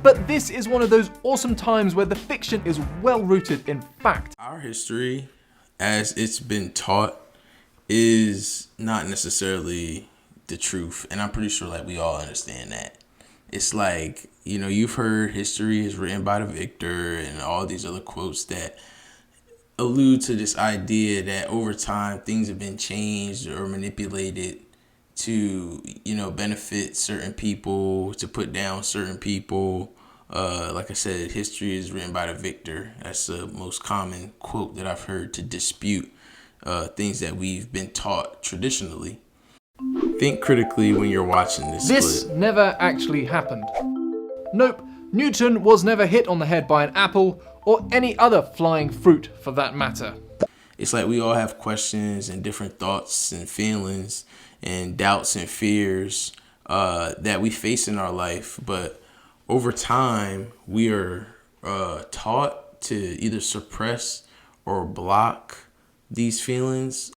But this is one of those awesome times where the fiction is well rooted in fact. Our history, as it's been taught, is not necessarily the truth, and I'm pretty sure like we all understand that. It's like, you know, you've heard history is written by the victor and all these other quotes that allude to this idea that over time things have been changed or manipulated to, you know, benefit certain people, to put down certain people. Like I said, history is written by the victor. That's the most common quote that I've heard to dispute things that we've been taught traditionally. Think critically when you're watching this clip. Never actually happened. Nope, Newton was never hit on the head by an apple or any other flying fruit for that matter. It's like we all have questions and different thoughts and feelings and doubts and fears that we face in our life. But over time, we are taught to either suppress or block these feelings,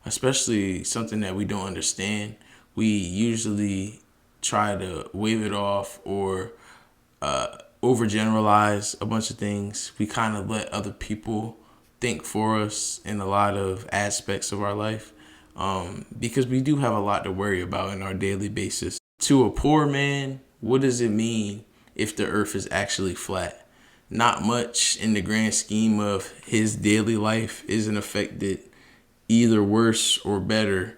especially something that we don't understand. We usually try to wave it off or overgeneralize a bunch of things. We kind of let other people think for us in a lot of aspects of our life because we do have a lot to worry about in our daily basis. To a poor man, what does it mean if the earth is actually flat? Not much in the grand scheme of his daily life isn't affected either worse or better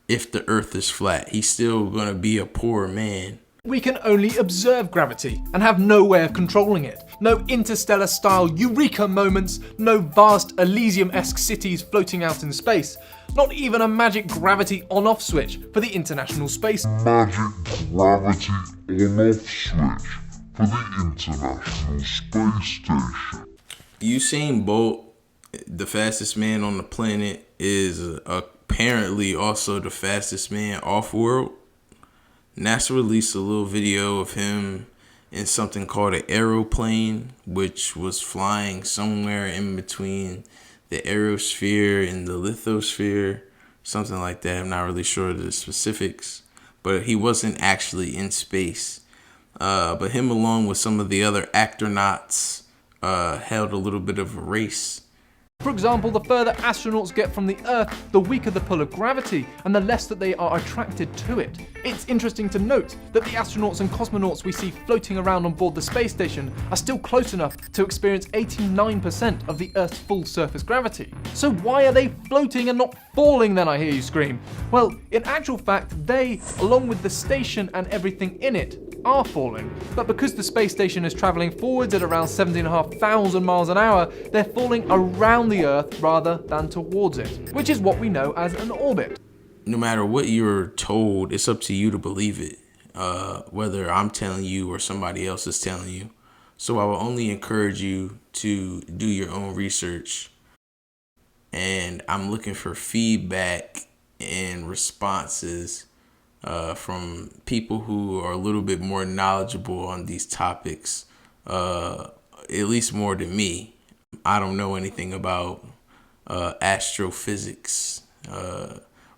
if the earth is flat. He's still going to be a poor man. We can only observe gravity and have no way of controlling it. No interstellar-style eureka moments, no vast Elysium-esque cities floating out in space, not even a magic gravity on-off switch for the International Space. Magic gravity on-off switch for the International Space Station. USAIN Bolt, the fastest man on the planet, is apparently also the fastest man off-world. NASA released a little video of him in something called an aeroplane, which was flying somewhere in between the aerosphere and the lithosphere, something like that. I'm not really sure of the specifics, but he wasn't actually in space. But him along with some of the other astronauts held a little bit of a race. For example, the further astronauts get from the Earth, the weaker the pull of gravity, and the less that they are attracted to it. It's interesting to note that the astronauts and cosmonauts we see floating around on board the space station are still close enough to experience 89% of the Earth's full surface gravity. So why are they floating and not falling then, I hear you scream? Well, in actual fact, they, along with the station and everything in it, are falling, but because the space station is travelling forwards at around 17,500 miles an hour, they're falling around the Earth rather than towards it, which is what we know as an orbit. No matter what you're told, it's up to you to believe it, whether I'm telling you or somebody else is telling you. So I will only encourage you to do your own research, and I'm looking for feedback and responses from people who are a little bit more knowledgeable on these topics, at least more than me. I don't know anything about astrophysics,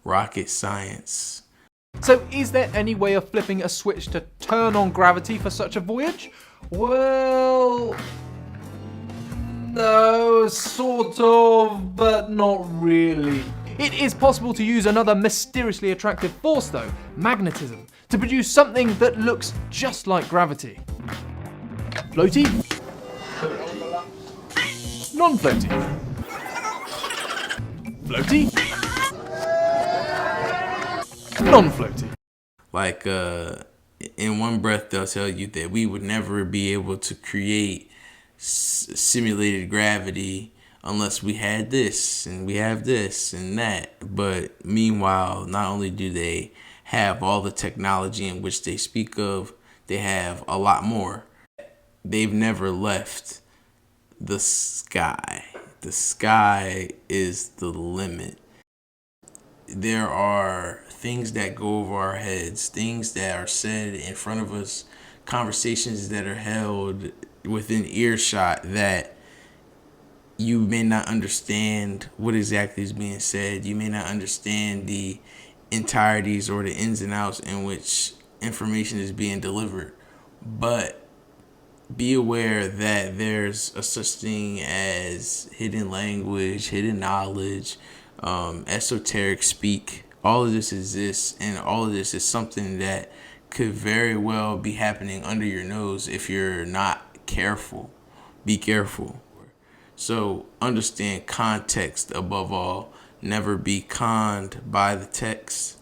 rocket science. So is there any way of flipping a switch to turn on gravity for such a voyage? Well, no, sort of, but not really. It is possible to use another mysteriously attractive force though, magnetism, to produce something that looks just like gravity. Floaty? Non-floaty? Floaty? Non-floaty? Like, in one breath, they'll tell you that we would never be able to create simulated gravity unless we had this and we have this and that. But meanwhile, not only do they have all the technology in which they speak of, they have a lot more. They've never left the sky. The sky is the limit. There are things that go over our heads, things that are said in front of us, conversations that are held within earshot that you may not understand what exactly is being said. You may not understand the entireties or the ins and outs in which information is being delivered. But be aware that there's a such thing as hidden language, hidden knowledge, esoteric speak. All of this exists, and all of this is something that could very well be happening under your nose if you're not careful. Be careful. So understand context above all. Never be conned by the text.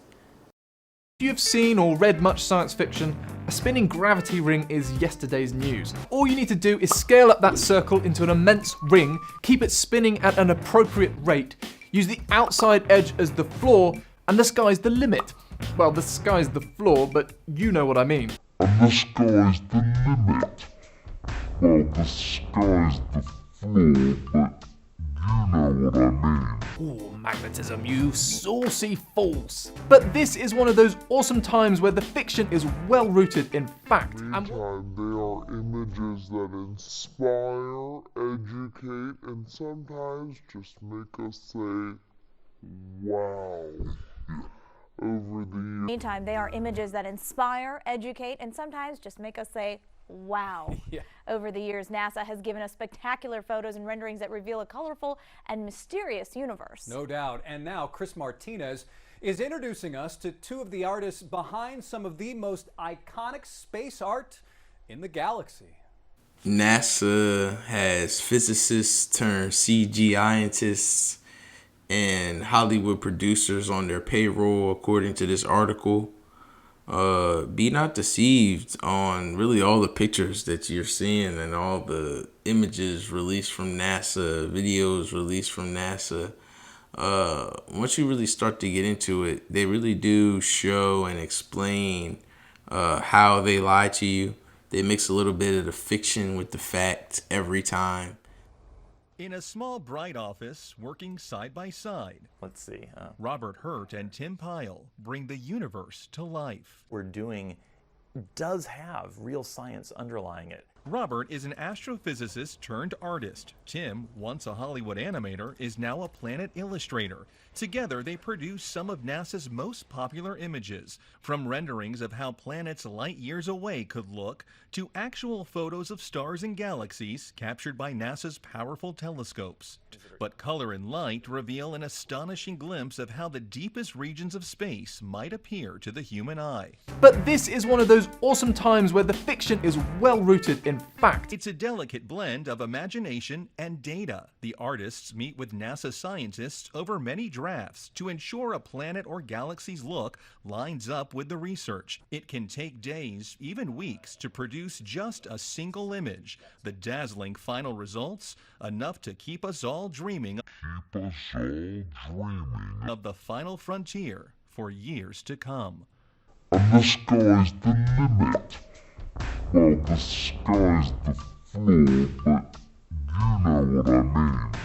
If you've seen or read much science fiction, a spinning gravity ring is yesterday's news. All you need to do is scale up that circle into an immense ring, keep it spinning at an appropriate rate, use the outside edge as the floor, and the sky's the limit. Well, the sky's the floor, but you know what I mean. And the sky's the limit. Well, the sky's the floor, but you know what I mean. Ooh, magnetism, you saucy false. But this is one of those awesome times where the fiction is well rooted in fact. Meantime, they are images that inspire, educate, and sometimes just make us say, wow. Meantime, they are images that inspire, educate, and sometimes just make us say, wow. Yeah. Over the years, NASA has given us spectacular photos and renderings that reveal a colorful and mysterious universe. No doubt. And now Chris Martinez is introducing us to two of the artists behind some of the most iconic space art in the galaxy. NASA has physicists turned CGI-ists and Hollywood producers on their payroll, according to this article. Be not deceived on really all the pictures that you're seeing and all the images released from NASA, videos released from NASA. Once you really start to get into it, they really do show and explain how they lie to you. They mix a little bit of the fiction with the fact every time. In a small, bright office, working side by side, Let's see. Robert Hurt and Tim Pyle bring the universe to life. We're doing does have real science underlying it. Robert is an astrophysicist turned artist. Tim, once a Hollywood animator, is now a planet illustrator. Together, they produce some of NASA's most popular images, from renderings of how planets light years away could look, to actual photos of stars and galaxies captured by NASA's powerful telescopes. But color and light reveal an astonishing glimpse of how the deepest regions of space might appear to the human eye. But this is one of those awesome times where the fiction is well rooted in fact. It's a delicate blend of imagination and data. The artists meet with NASA scientists over many drafts to ensure a planet or galaxy's look lines up with the research. It can take days, even weeks, to produce just a single image. The dazzling final results, enough to keep us all dreaming of the final frontier for years to come. And the sky's the limit. Well, the sky's the floor, but you know what I mean.